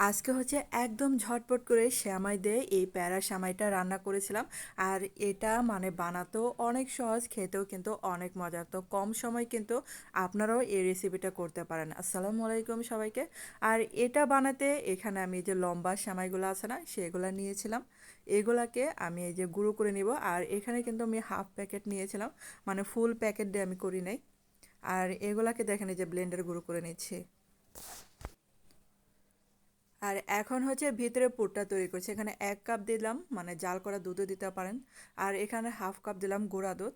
আজকে হচ্ছে একদম ঝটপট করে সেমাই দিয়ে এই প্যারা সেমাইটা রান্না করেছিলাম। আর এটা মানে বানাতেও অনেক সহজ, খেতেও কিন্তু অনেক মজার। তো কম সময় কিন্তু আপনারাও এই রেসিপিটা করতে পারেন। আসসালামু আলাইকুম সবাইকে। আর এটা বানাতে এখানে আমি যে লম্বা সেমাইগুলো আছে না, সেগুলো নিয়েছিলাম। এগুলাকে আমি এই যে গুঁড়ো করে নিব। আর এখানে কিন্তু আমি হাফ প্যাকেট নিয়েছিলাম, মানে ফুল প্যাকেট দিয়ে আমি করি নাই। আর এগুলাকে দেখেন এই যে ব্লেন্ডারে গুঁড়ো করে নিচ্ছি। আর এখন হচ্ছে ভিতরে পুরটা তৈরি করছি। এখানে ১ কাপ দিলাম, মানে জাল করা দুধও দিতে পারেন। আর এখানে হাফ কাপ দিলাম গুঁড়া দুধ।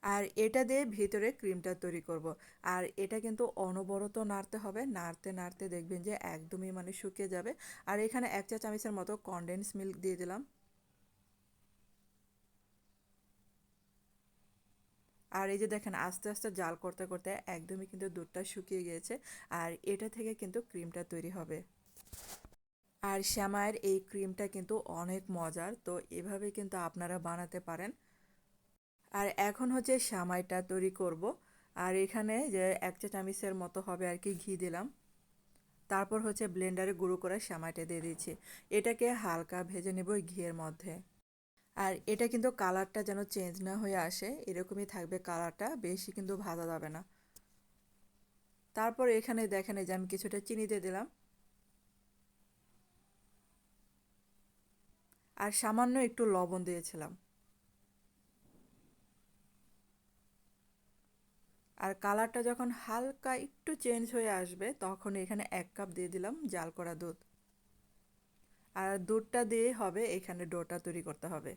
আর এটা দিয়ে ভিতরে ক্রিমটা তৈরি করব। আর এটা কিন্তু অনবরত নাড়তে হবে, নাড়তে নাড়তে দেখবেন যে একদমই মানে শুকিয়ে যাবে। আর এখানে ১ চা চামচের মতো কনডেন্স মিল্ক দিয়ে দিলাম। আর এই যে দেখেন আস্তে আস্তে জাল করতে করতে একদমই কিন্তু দুধটা শুকিয়ে গিয়েছে। আর এটা থেকে কিন্তু ক্রিমটা তৈরি হবে। আর শ্যামাইয়ের এই ক্রিমটা কিন্তু অনেক মজার, তো এভাবে কিন্তু আপনারা বানাতে পারেন। আর এখন হচ্ছে শ্যামাইটা তৈরি করব। আর এখানে যে ১ চা চামচের মতো হবে আর কি ঘি দিলাম। তারপর হচ্ছে ব্লেন্ডারে গুঁড়ো করে শ্যামাইটা দিয়ে দিচ্ছি। এটাকে হালকা ভেজে নেব এই ঘিয়ের মধ্যে। আর এটা কিন্তু কালারটা যেন চেঞ্জ না হয়ে আসে, এরকমই থাকবে কালারটা, বেশি কিন্তু ভাজা যাবে না। তারপর এখানে দেখেন এই যে আমি কিছুটা চিনি দিয়ে দিলাম। আর সামান্য একটু লবণ দিয়েছিলাম। আর কালারটা যখন হালকা একটু চেঞ্জ হয়ে আসবে, তখন এখানে ১ কাপ দিয়ে দিলাম জাল করা দুধ। আর দুধটা দিয়ে হবে এখানে ডোটা তৈরি করতে হবে।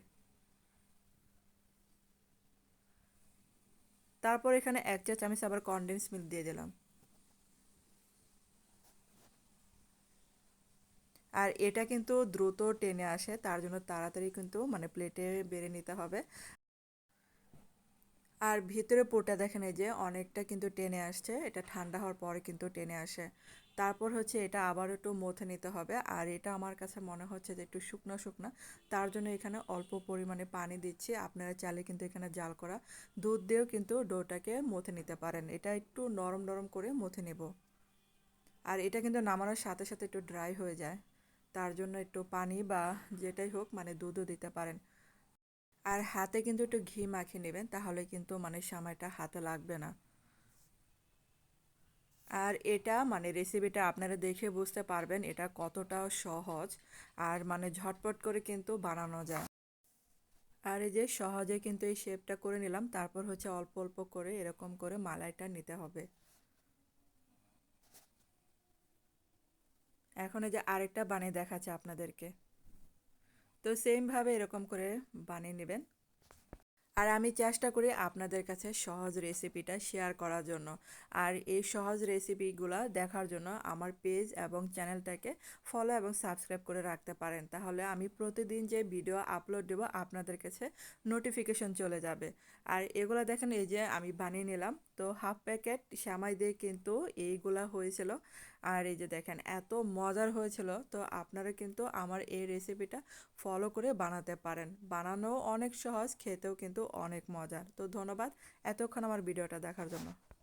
তারপর এখানে ১ চা চামচ আবার কনডেন্স মিল্ক দিয়ে দিলাম। আর এটা কিন্তু দ্রুত টেনে আসে, তার জন্য তাড়াতাড়ি কিন্তু মানে প্লেটে বেড়ে নিতে হবে। আর ভিতরে পুরটা দেখেন এই যে অনেকটা কিন্তু টেনে আসছে, এটা ঠান্ডা হওয়ার পরে কিন্তু টেনে আসে। তারপর হচ্ছে এটা আবার একটু মথে নিতে হবে। আর এটা আমার কাছে মনে হচ্ছে যে একটু শুকনো শুকনো, তার জন্য এখানে অল্প পরিমাণে পানি দিচ্ছি। আপনারা চাইলে কিন্তু এখানে জাল করা দুধ দিয়েও কিন্তু ডোটাকে মথে নিতে পারেন। এটা একটু নরম নরম করে মথে নেব। আর এটা কিন্তু নামানোর সাথে সাথে একটু ড্রাই হয়ে যায়, তার জন্য একটু পানি বা যেটাই হোক মানে দুধও দিতে পারেন। আর হাতে কিন্তু একটু ঘি মাখিয়ে নেবেন, তাহলে কিন্তু মানে সেমাইটা হাতে লাগবে না। আর এটা মানে রেসিপিটা আপনারা দেখে বুঝতে পারবেন এটা কতটা সহজ। আর মানে ঝটপট করে কিন্তু বানানো যায়। আর এই যে সহজে কিন্তু এই শেপটা করে নিলাম, তারপর হচ্ছে অল্প অল্প করে এরকম করে মালাইটা নিতে হবে। এখন এই যে আরেকটা বানিয়ে দেখাচ্ছে আপনাদেরকে। তো সেমভাবে এরকম করে বানিয়ে নেবেন। আর আমি চেষ্টা করি আপনাদের কাছে সহজ রেসিপিটা শেয়ার করার জন্য। আর এই সহজ রেসিপিগুলো দেখার জন্য আমার পেজ এবং চ্যানেলটাকে ফলো এবং সাবস্ক্রাইব করে রাখতে পারেন, তাহলে আমি প্রতিদিন যে ভিডিও আপলোড দেব আপনাদের কাছে নোটিফিকেশন চলে যাবে। আর এগুলো দেখেন এই যে আমি বানিয়ে নিলাম, তো হাফ প্যাকেট সেমাই দিয়ে কিন্তু এইগুলা হয়েছিল। আর এই যে দেখেন এত মজার হয়েছিল, তো আপনারা কিন্তু আমার এই রেসিপিটা ফলো করে বানাতে পারেন। বানানোও অনেক সহজ, খেতেও কিন্তু অনেক মজার। তো ধন্যবাদ এতক্ষণ আমার ভিডিওটা দেখার জন্য।